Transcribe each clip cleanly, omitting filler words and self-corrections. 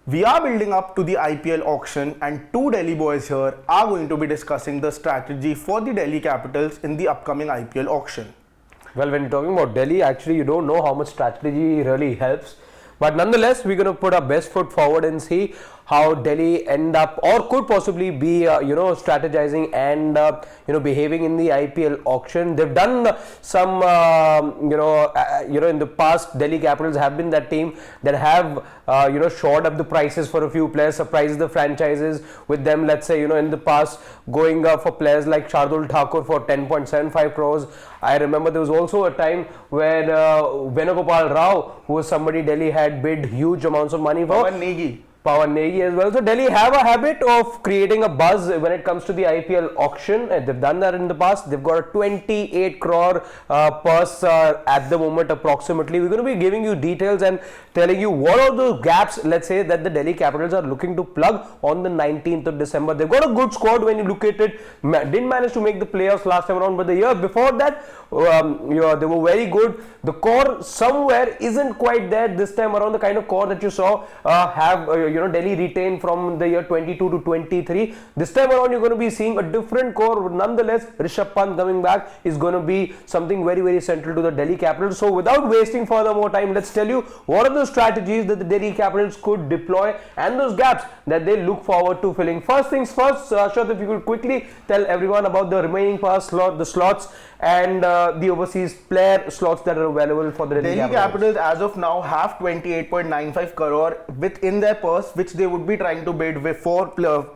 We are building up to the IPL auction, and two Delhi boys here are going to be discussing the strategy for the Delhi Capitals in the upcoming IPL auction. Well, when you're talking about Delhi, actually you don't know how much strategy really helps. But nonetheless, we're going to put our best foot forward and see how Delhi end up or could possibly be, strategizing and, behaving in the IPL auction. They've done some, in the past, Delhi Capitals have been that team that have, shored up the prices for a few players, surprised the franchises with them. Let's say, in the past, going for players like Shardul Thakur for 10.75 crores. I remember there was also a time where Venugopal Rao, who was somebody Delhi had bid huge amounts of money for. Pawan Negi as well. So Delhi have a habit of creating a buzz when it comes to the IPL auction. They've done that in the past. They've got a 28 crore purse at the moment approximately. We're going to be giving you details and telling you what are those gaps, let's say, that the Delhi Capitals are looking to plug on the 19th of December. They've got a good squad when you look at it. Didn't manage to make the playoffs last time around, but the year before that, they were very good. The core somewhere isn't quite there this time around. The kind of core that you saw Delhi retained from the year 22 to 23. This time around, you're going to be seeing a different core. Nonetheless, Rishabh Pant coming back is going to be something very, very central to the Delhi Capitals. So, without wasting further more time, let's tell you what are the strategies that the Delhi Capitals could deploy and those gaps that they look forward to filling. First things first, Ashad, if you could quickly tell everyone about the remaining the slots and the overseas player slots that are available for the Delhi Capitals as of now have 28.95 crore within their purse, which they would be trying to bid before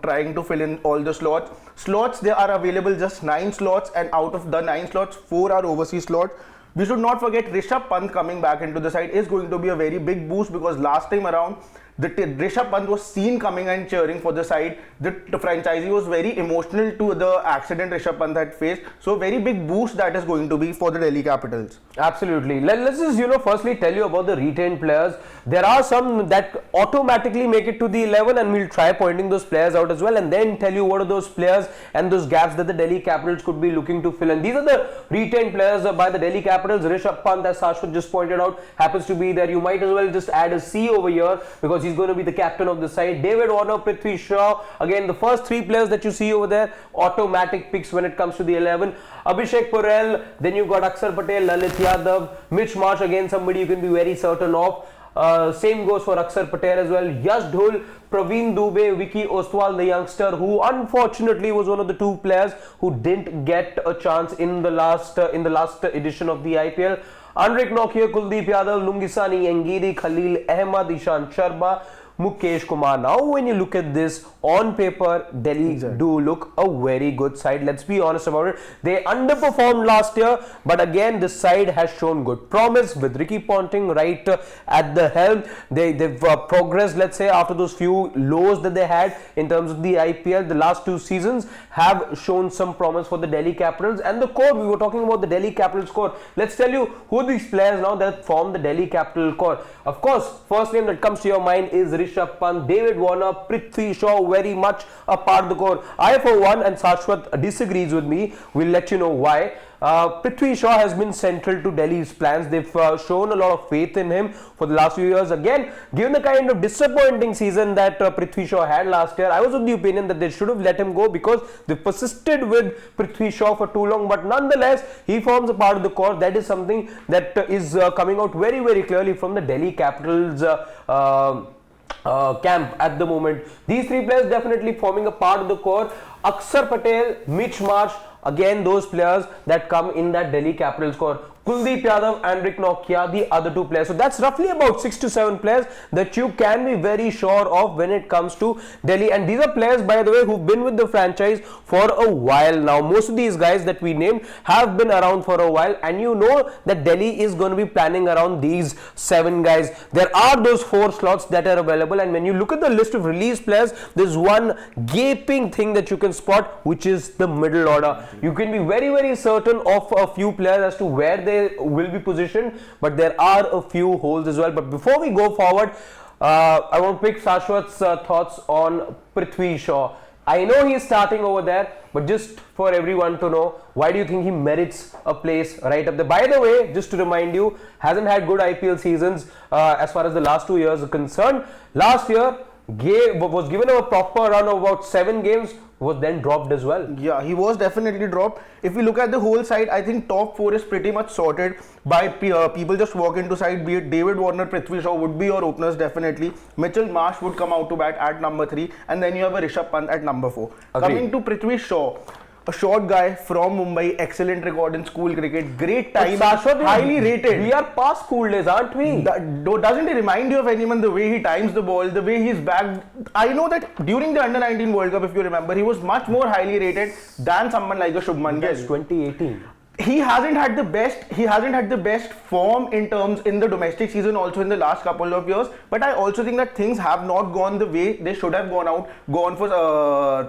trying to fill in all the slots. They are available just 9 slots, and out of the 9 slots, 4 are overseas slots. We should not forget Rishabh Pant coming back into the side is going to be a very big boost, because last time around Rishabh Pant was seen coming and cheering for the side. The franchisee was very emotional to the accident Rishabh Pant had faced. So very big boost that is going to be for the Delhi Capitals. Absolutely. Let's just firstly tell you about the retained players. There are some that automatically make it to the 11, and we'll try pointing those players out as well, and then tell you what are those players and those gaps that the Delhi Capitals could be looking to fill in. These are the retained players by the Delhi Capitals. Rishabh Pant, as Shashwat just pointed out, happens to be there. You might as well just add a C over here, because he's going to be the captain of the side. David Warner, Prithvi Shaw. Again, the first 3 players that you see over there, automatic picks when it comes to the 11. Abhishek Purell, then you've got Akshar Patel, Lalit Yadav, Mitch Marsh, again somebody you can be very certain of. Same goes for Akshar Patel as well. Yash Dhul, Praveen Dubey, Vicky Ostwal, the youngster, who unfortunately was one of the 2 players who didn't get a chance in the last edition of the IPL. Andrik Nokia, Kuldeep Yadav, Lungisani Engiri, Khalil Ahmed, Ishan Sharma, Mukesh Kumar. Now, when you look at this on paper, Delhi do look a very good side. Let's be honest about it. They underperformed last year, but again, this side has shown good promise with Ricky Ponting right at the helm. They've progressed, let's say, after those few lows that they had in terms of the IPL. The last 2 seasons have shown some promise for the Delhi Capitals. And the core, we were talking about the Delhi Capitals core. Let's tell you who are these players now that form the Delhi Capital core. Of course, first name that comes to your mind is Rishabh Pant, David Warner, Prithvi Shaw, very much a part of the core. I, for one, and Shashwat disagrees with me, will let you know why. Prithvi Shaw has been central to Delhi's plans. They've shown a lot of faith in him for the last few years. Again, given the kind of disappointing season that Prithvi Shaw had last year, I was of the opinion that they should have let him go, because they persisted with Prithvi Shaw for too long. But nonetheless, he forms a part of the core. That is something that is coming out very, very clearly from the Delhi Capitals camp at the moment. These 3 players definitely forming a part of the core. Akshar Patel, Mitch Marsh, again those players that come in that Delhi Capitals core. Kuldeep Yadav, Andrik Nokia, the other 2 players. So that's roughly about 6 to 7 players that you can be very sure of when it comes to Delhi. And these are players, by the way, who've been with the franchise for a while now. Most of these guys that we named have been around for a while, and you know that Delhi is going to be planning around these 7 guys. There are those 4 slots that are available, and when you look at the list of released players, there's one gaping thing that you can spot, which is the middle order. You can be very, very certain of a few players as to where they will be positioned, but there are a few holes as well. But before we go forward, I want to pick Shashwat's thoughts on Prithvi Shaw. I know he's starting over there, but just for everyone to know, why do you think he merits a place right up there? By the way, just to remind you, hasn't had good IPL seasons as far as the last 2 years are concerned. Last year, was given a proper run of about 7 games, was then dropped as well. Yeah, he was definitely dropped. If we look at the whole side, I think top 4 is pretty much sorted by people just walk into side. Be it David Warner, Prithvi Shaw would be your openers definitely. Mitchell Marsh would come out to bat at number 3, and then you have a Rishabh Pant at number 4. Agreed. Coming to Prithvi Shaw, a short guy from Mumbai, excellent record in school cricket, great time, highly rated. We are past school days, aren't we? Doesn't he remind you of anyone? The way he times the ball, the way he's back. I know that during the Under 19 World Cup, if you remember, he was much more highly rated than someone like a Shubman Gill. That's 2018. He hasn't had the best form in terms in the domestic season also in the last couple of years, but I also think that things have not gone the way they should have gone for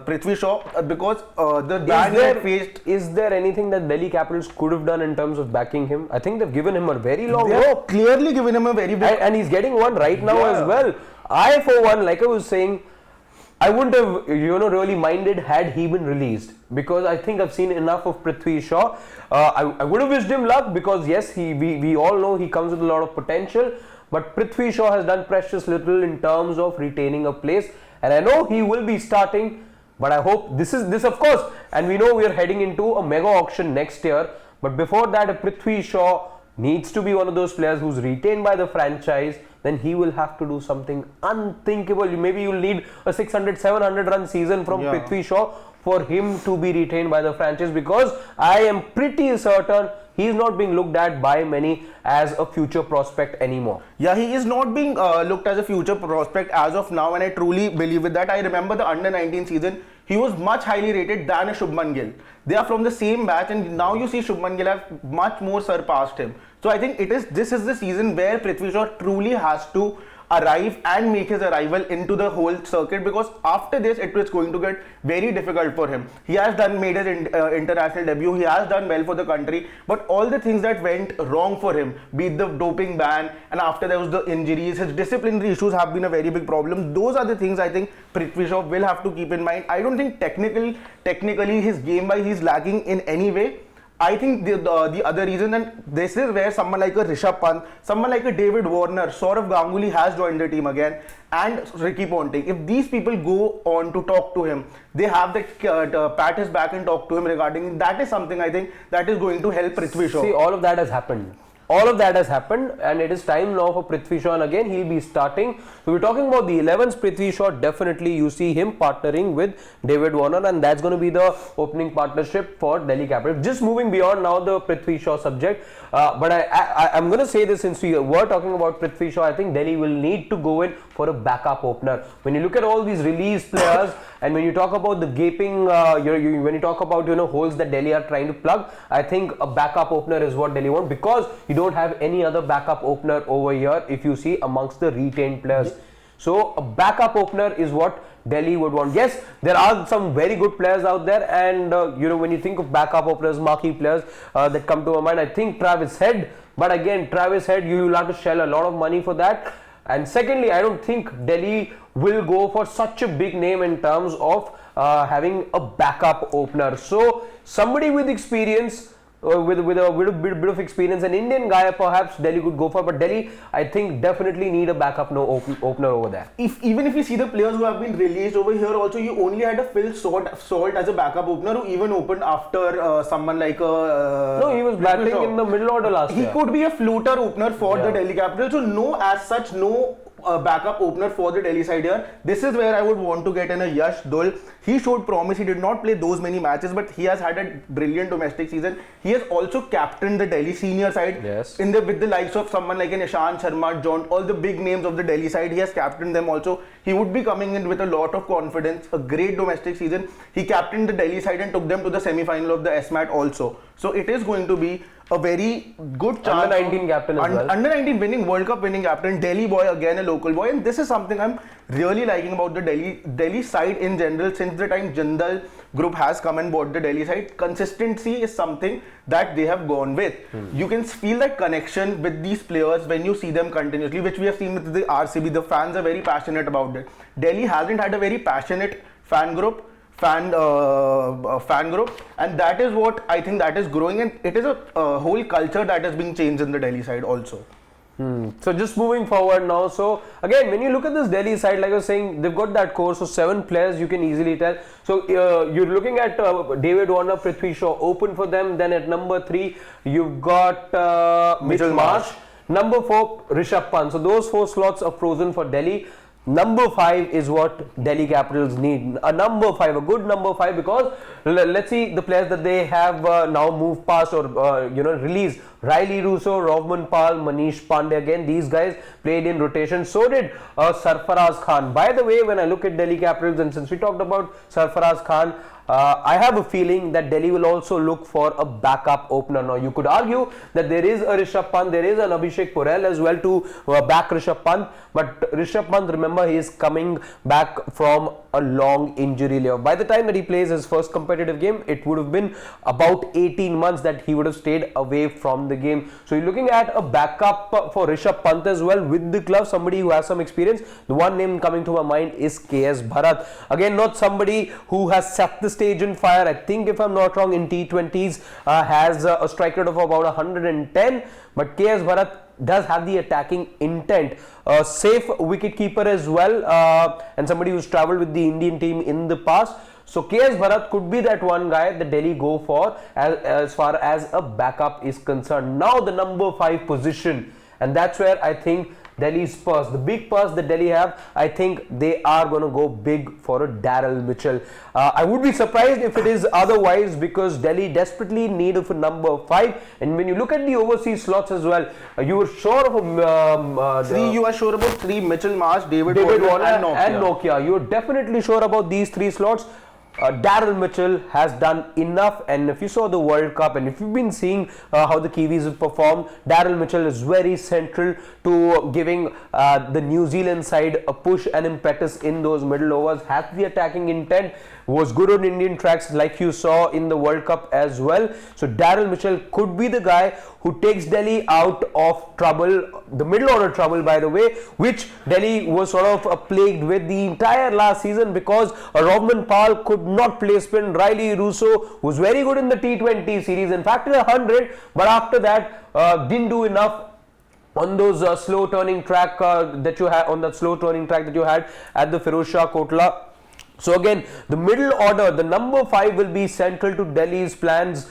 Prithvi Shaw because the ban had faced. Is there anything that Delhi Capitals could have done in terms of backing him? I think they've given him a very long They have clearly given him a very big and he's getting one right now as well. I for one, like I was saying, I wouldn't have really minded had he been released, because I think I've seen enough of Prithvi Shaw. I would have wished him luck, because yes, we all know he comes with a lot of potential, but Prithvi Shaw has done precious little in terms of retaining a place, and I know he will be starting, but I hope this of course, and we know we are heading into a mega auction next year, but before that, Prithvi Shaw needs to be one of those players who's retained by the franchise. Then he will have to do something unthinkable. Maybe you'll need a 600-700 run season from Prithvi Shaw for him to be retained by the franchise, because I am pretty certain he's not being looked at by many as a future prospect anymore. Yeah, he is not being looked as a future prospect as of now, and I truly believe with that. I remember the Under 19 season, he was much highly rated than a Shubman Gill. They are from the same batch, and now you see Shubman Gill have much more surpassed him. So I think this is the season where Prithvi Shaw truly has to arrive and make his arrival into the whole circuit, because after this it is going to get very difficult for him. He has made his international debut, he has done well for the country, but all the things that went wrong for him, be it the doping ban, and after there was the injuries, his disciplinary issues have been a very big problem. Those are the things I think Prithvi Shaw will have to keep in mind. I don't think technically his game wise he's lacking in any way. I think the other reason, and this is where someone like a Rishabh Pant, someone like a David Warner, Saurav Ganguly has joined the team again, and Ricky Ponting. If these people go on to talk to him, they have that pat his back and talk to him regarding that, is something I think that is going to help Prithvi Shaw. See, all of that has happened. All of that has happened, and it is time now for Prithvi Shaw, and again he'll be starting. So we're talking about the 11th. Prithvi Shaw, definitely you see him partnering with David Warner, and that's going to be the opening partnership for Delhi Capitals. Just moving beyond now the Prithvi Shaw subject, but I'm going to say this, since we were talking about Prithvi Shaw, I think Delhi will need to go in for a backup opener. When you look at all these released players, and when you talk about the gaping, when you talk about holes that Delhi are trying to plug, I think a backup opener is what Delhi want, because you don't have any other backup opener over here if you see amongst the retained players. So a backup opener is what Delhi would want. Yes, there are some very good players out there, and when you think of backup openers, marquee players that come to my mind, I think Travis Head. But again, Travis Head, you will have to shell a lot of money for that. And secondly, I don't think Delhi will go for such a big name in terms of having a backup opener. So somebody with experience, with a bit of experience, an Indian guy perhaps Delhi could go for, but Delhi I think definitely need a backup opener over there. Even if you see the players who have been released over here also, you only had a Phil Salt as a backup opener, who even opened after someone like no, he was batting in the middle order last year. He could be a floater opener for the Delhi Capitals, so no backup opener for the Delhi side here. This is where I would want to get in a Yash Dul. He showed promise. He did not play those many matches, but he has had a brilliant domestic season. He has also captained the Delhi senior side. Yes. With the likes of someone like an Ishant Sharma, John, all the big names of the Delhi side, he has captained them also. He would be coming in with a lot of confidence. A great domestic season. He captained the Delhi side and took them to the semi-final of the SMAT also. So it is going to be a very good chance. Under 19 captain as well. Under 19 winning, World Cup winning captain, Delhi boy, again a local boy, and this is something I'm really liking about the Delhi side in general. Since the time Jindal Group has come and bought the Delhi side, consistency is something that they have gone with. You can feel that connection with these players when you see them continuously, which we have seen with the RCB. The fans are very passionate about it. Delhi hasn't had a very passionate fan group, and that is what I think that is growing, and it is a whole culture that is being changed in the Delhi side also. So just moving forward now. So again, when you look at this Delhi side, like I was saying, they've got that core. So 7 players you can easily tell. So you're looking at David Warner, Prithvi Shaw open for them. Then at number 3, you've got Mitchell Marsh. Number 4, Rishabh Pant. So those 4 slots are frozen for Delhi. Number 5 is what Delhi Capitals need. A number 5, a good number 5, because let's see the players that they have now moved past or released. Riley Russo, Rovman Pal, Manish Pandey. Again, these guys played in rotation. So did Sarfaraz Khan. By the way, when I look at Delhi Capitals, and since we talked about Sarfaraz Khan, I have a feeling that Delhi will also look for a backup opener. Now, you could argue that there is a Rishabh Pant, there is an Abhishek Porel as well to back Rishabh Pant. But Rishabh Pant, remember, he is coming back from a long injury layoff. By the time that he plays his first competitive game, it would have been about 18 months that he would have stayed away from the game. So you're looking at a backup for Rishabh Pant as well with the glove, somebody who has some experience. The one name coming to my mind is KS Bharat. Again, not somebody who has set the stage in fire. I think, if I'm not wrong, in T20s has a strike rate of about 110, but KS Bharat does have the attacking intent. Safe wicket keeper as well, and somebody who's travelled with the Indian team in the past. So KS Bharat could be that one guy that Delhi go for as far as a backup is concerned. Now the number 5 position, and that's where I think Delhi's purse, the big purse that Delhi have, I think they are going to go big for a Daryl Mitchell. I would be surprised if it is otherwise, because Delhi desperately need of a number 5. And when you look at the overseas slots as well, you were sure of 3. You are sure about 3: Mitchell Marsh, David Warner, and Nokia. You're definitely sure about these 3 slots. Daryl Mitchell has done enough, and if you saw the World Cup and if you've been seeing how the Kiwis have performed, Daryl Mitchell is very central to giving the New Zealand side a push and impetus in those middle overs. Has the attacking intent, was good on Indian tracks like you saw in the World Cup as well. So Daryl Mitchell could be the guy who takes Delhi out of trouble, the middle order trouble, by the way, which Delhi was sort of plagued with the entire last season, because Rovman Pal could not play spin. Riley Russo was very good in the T20 series, in fact in 100, but after that didn't do enough on those slow turning track that you had at the Firozshah Kotla. So again, the middle order, the number 5 will be central to Delhi's plans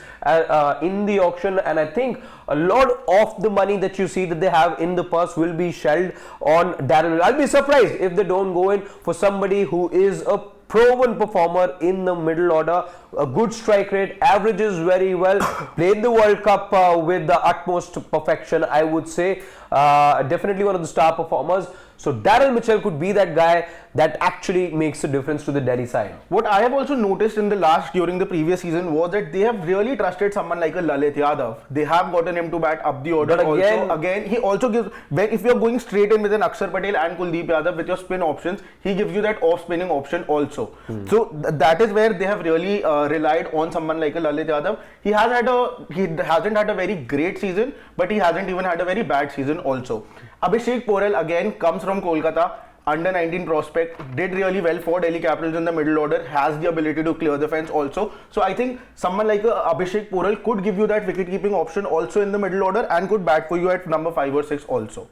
in the auction, and I think a lot of the money that you see that they have in the purse will be shelled on Daryl. I'll be surprised if they don't go in for somebody who is a proven performer in the middle order, a good strike rate, averages very well, played the World Cup with the utmost perfection, I would say. Definitely one of the star performers. So Daryl Mitchell could be that guy that actually makes a difference to the Delhi side. What I have also noticed during the previous season was that they have really trusted someone like a Lalit Yadav. They have gotten him to bat up the order. But again, he also gives, if you're going straight in with an Akshar Patel and Kuldeep Yadav with your spin options, he gives you that off spinning option also. So that is where they have really relied on someone like a Lalit Yadav. He hasn't had a very great season, but he hasn't even had a very bad season also. Abhishek Porel again comes from Kolkata, under 19 prospect, did really well for Delhi Capitals in the middle order, has the ability to clear the fence also. So I think someone like Abhishek Porel could give you that wicket keeping option also in the middle order and could bat for you at number 5 or 6 also.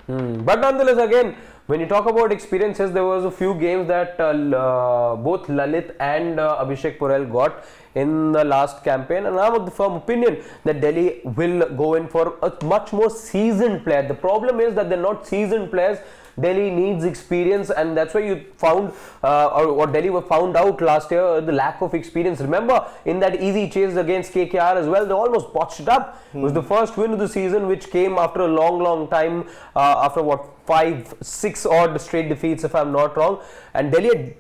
But nonetheless, again, when you talk about experiences, there was a few games that both Lalit and Abhishek Porel got in the last campaign, and I'm of the firm opinion that Delhi will go in for a much more seasoned player. The problem is that they're not seasoned players. Delhi needs experience, and that's why you found or Delhi were found out last year, the lack of experience. Remember in that easy chase against KKR as well, they almost botched it up. It was the first win of the season, which came after a long time, after 5-6 odd straight defeats, if I'm not wrong, and Delhi had,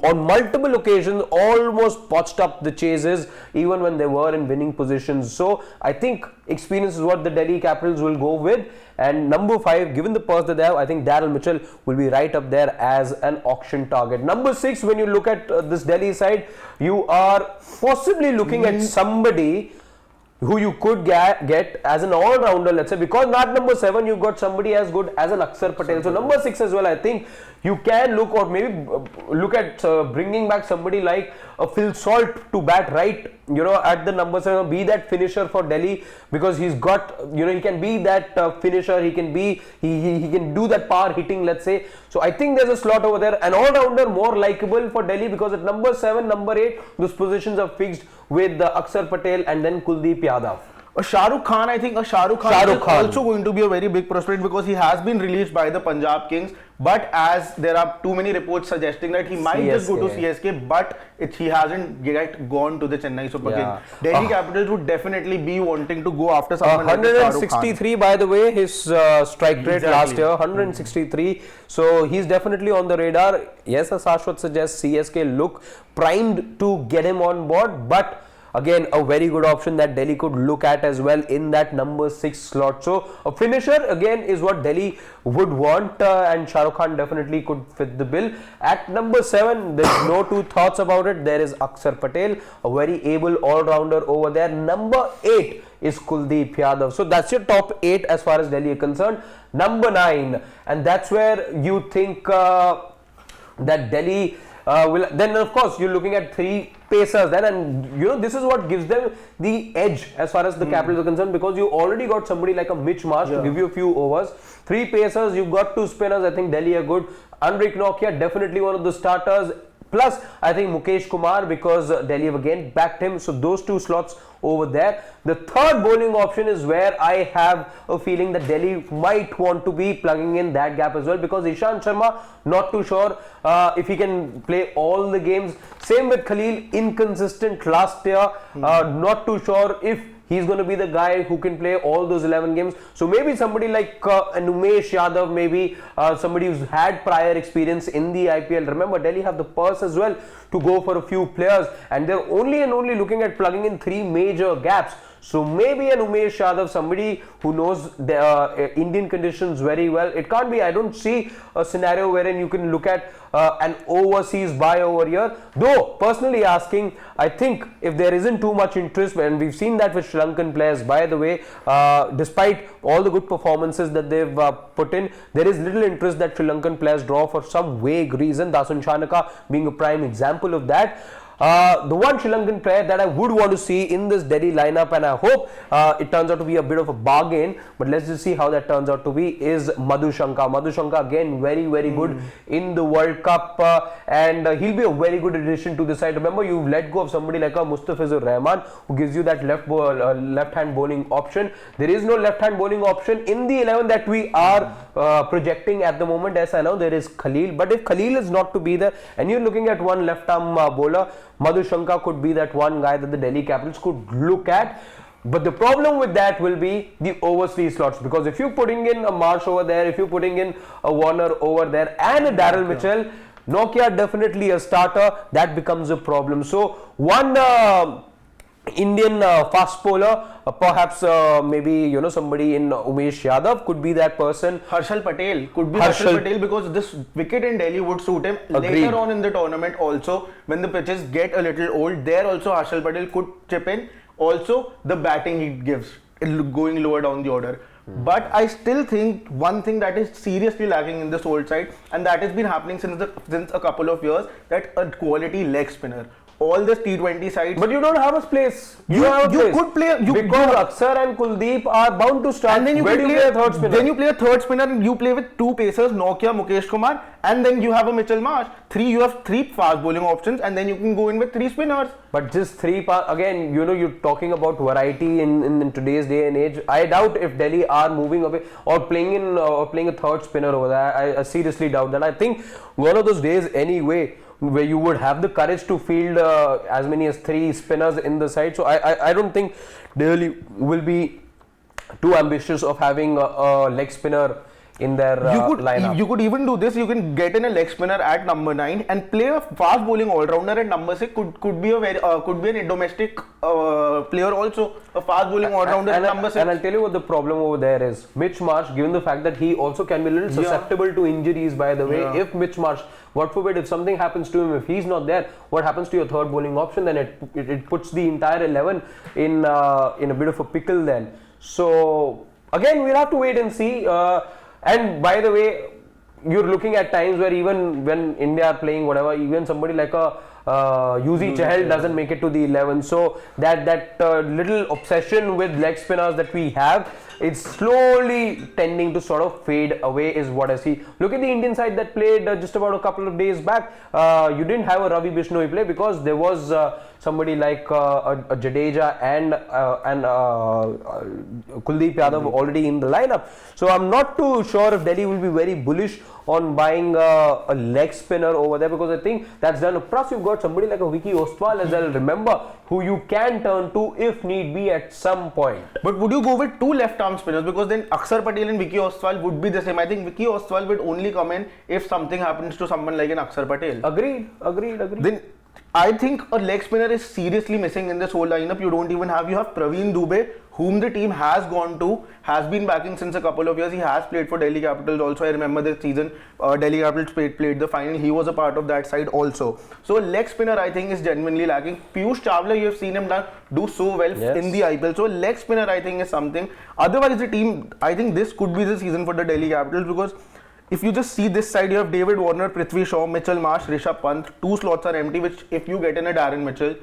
on multiple occasions, almost botched up the chases even when they were in winning positions. So I think experience is what the Delhi Capitals will go with, and number 5, given the purse that they have, I think Daryl Mitchell will be right up there as an auction target. Number 6, when you look at this Delhi side, you are possibly looking at somebody who you could get as an all-rounder, let's say, because not number 7, you've got somebody as good as an Akshar Patel. So number 6 as well, I think you can look, or maybe look at bringing back somebody like Phil Salt to bat right, at the number 7, be that finisher for Delhi, because he's got, he can be that finisher, he can do that power hitting, let's say. So I think there's a slot over there, an all-rounder more likable for Delhi, because at number 7, number 8, those positions are fixed with Akshar Patel and then Kuldeep Yadav. Shah Rukh Khan, I think Shah Rukh Khan is also going to be a very big prospect, because he has been released by the Punjab Kings, but as there are too many reports suggesting that he might just go to CSK, but he hasn't yet gone to the Chennai Super Kings. Delhi Capitals would definitely be wanting to go after someone 163 by the way, his strike rate last year, 163. So he's definitely on the radar. Yes, as Ashwat suggests, CSK look primed to get him on board, but again, a very good option that Delhi could look at as well in that number 6 slot. So a finisher again is what Delhi would want, and Shah Rukh Khan definitely could fit the bill. At number 7, there's no two thoughts about it. There is Akshar Patel, a very able all-rounder over there. Number 8 is Kuldeep Yadav. So that's your top 8 as far as Delhi is concerned. Number 9, and that's where you think that Delhi then of course you're looking at 3 pacers then, and this is what gives them the edge as far as the Capitals are concerned, because you already got somebody like a Mitch Marsh to give you a few overs. 3 pacers, you've got 2 spinners. I think Delhi are good. Anrik Nokia, definitely one of the starters. Plus, I think Mukesh Kumar, because Delhi have again backed him. So those 2 slots over there. The third bowling option is where I have a feeling that Delhi might want to be plugging in that gap as well, because Ishant Sharma, not too sure if he can play all the games. Same with Khalil, inconsistent last year. Not too sure if he's going to be the guy who can play all those 11 games. So maybe somebody like an Umesh Yadav, maybe somebody who's had prior experience in the IPL. Remember, Delhi have the purse as well to go for a few players, and they're only looking at plugging in 3 major gaps. So maybe an Umesh Yadav, somebody who knows the Indian conditions very well. It can't be, I don't see a scenario wherein you can look at an overseas buy over here. Though, personally asking, I think if there isn't too much interest, and we've seen that with Sri Lankan players, by the way, despite all the good performances that they've put in, there is little interest that Sri Lankan players draw for some vague reason. Dasun Shanaka being a prime example of that. The one Sri Lankan player that I would want to see in this Delhi lineup, and I hope it turns out to be a bit of a bargain, but let's just see how that turns out to be, is Madhu Shankar. Madhu Shankar again very good in the World Cup, and he'll be a very good addition to the side. Remember, you've let go of somebody like a Mustafizur Rahman who gives you that left-hand bowling option. There is no left-hand bowling option in the 11 that we are projecting at the moment. Yes, I know there is Khalil, but if Khalil is not to be there and you're looking at one left-arm bowler, Madhu Shankar could be that one guy that the Delhi Capitals could look at. But the problem with that will be the overseas slots, because if you're putting in a Marsh over there, if you're putting in a Warner over there and a Daryl Mitchell, Nokia definitely a starter, that becomes a problem. So one Indian fast bowler, perhaps maybe somebody in Umesh Yadav could be that person. Harshal Patel could be Harshal Patel, because this wicket in Delhi would suit him. Agreed. Later on in the tournament also, when the pitches get a little old, there also Harshal Patel could chip in. Also the batting he gives, going lower down the order. But I still think one thing that is seriously lacking in this old side, and that has been happening since a couple of years, that a quality leg spinner. All the T20 sides. But you don't have a place. You could play. Because Akshar and Kuldeep are bound to start. And then you play a third spinner. Then you play a third spinner, and you play with 2 pacers, Nokia, Mukesh Kumar, and then you have a Mitchell Marsh. You have 3 fast bowling options, and then you can go in with 3 spinners. But just 3 again, you're talking about variety in today's day and age. I doubt if Delhi are moving away or playing a third spinner over there. I seriously doubt that. I think one of those days anyway, where you would have the courage to field as many as 3 spinners in the side. So I don't think Delhi will be too ambitious of having a leg spinner in their lineup. You could even do this. You can get in a leg spinner at number 9 and play a fast bowling all-rounder at number 6. Could be a domestic player also, a fast bowling all-rounder at number 6. And I'll tell you what the problem over there is. Mitch Marsh, given the fact that he also can be a little susceptible to injuries, by the way. If Mitch Marsh, God forbid, if something happens to him, if he's not there, what happens to your third bowling option? Then it puts the entire 11 in a bit of a pickle then. So again, we'll have to wait and see. And by the way, you're looking at times where even when India are playing whatever, even somebody like a Yuzi Chahal doesn't make it to the 11. So that little obsession with leg spinners that we have, it's slowly tending to sort of fade away is what I see. Look at the Indian side that played just about a couple of days back. You didn't have a Ravi Bishnoi play because there was somebody like a Jadeja and Kuldeep Yadav already in the lineup. So I'm not too sure if Delhi will be very bullish on buying a leg spinner over there, because I think that's done. Plus you've got somebody like a Vicky Ostwal as well, remember, who you can turn to if need be at some point. But would you go with two left arm spinners? Because then Akshar Patel and Vicky Ostwal would be the same. I think Vicky Ostwal would only come in if something happens to someone like an Akshar Patel. Agreed. Then I think a leg spinner is seriously missing in this whole lineup. You have Praveen Dubey, whom the team has gone to, has been backing since a couple of years. He has played for Delhi Capitals also. I remember this season, Delhi Capitals played the final. He was a part of that side also. So leg spinner I think is genuinely lacking. Piyush Chawla, you have seen him do so well in the IPL. So leg spinner I think is something. Otherwise the team, I think this could be the season for the Delhi Capitals, because if you just see this side, you have David Warner, Prithvi Shaw, Mitchell Marsh, Rishabh Pant. Two slots are empty, which if you get in a Darren Mitchell,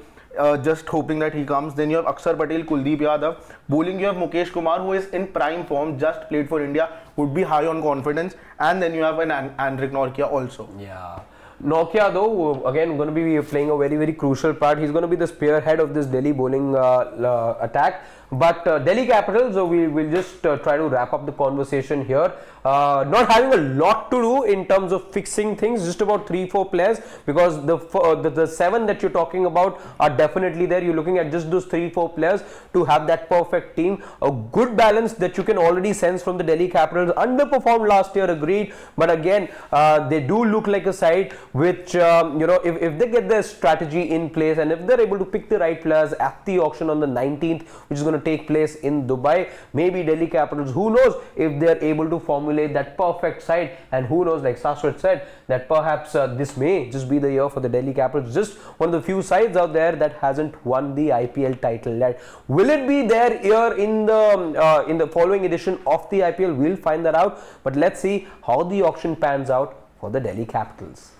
just hoping that he comes. Then you have Akshar Patel, Kuldeep Yadav. Bowling, you have Mukesh Kumar, who is in prime form, just played for India, would be high on confidence. And then you have an Andrik Norkia also. Yeah. Norkia though, again going to be playing a very, very crucial part. He's going to be the spearhead of this Delhi bowling attack. But Delhi Capitals, we will just try to wrap up the conversation here. Not having a lot to do in terms of fixing things, just about 3-4 players, because the 7 that you're talking about are definitely there. You're looking at just those 3-4 players to have that perfect team. A good balance that you can already sense from the Delhi Capitals. Underperformed last year, agreed, but again they do look like a side which if they get their strategy in place and if they're able to pick the right players at the auction on the 19th, which is going to take place in Dubai, maybe Delhi Capitals, who knows if they're able to formulate that perfect side, and who knows, like Saswat said, that perhaps this may just be the year for the Delhi Capitals. Just one of the few sides out there that hasn't won the IPL title yet. Will it be their year in the following edition of the IPL? We'll find that out, but let's see how the auction pans out for the Delhi Capitals.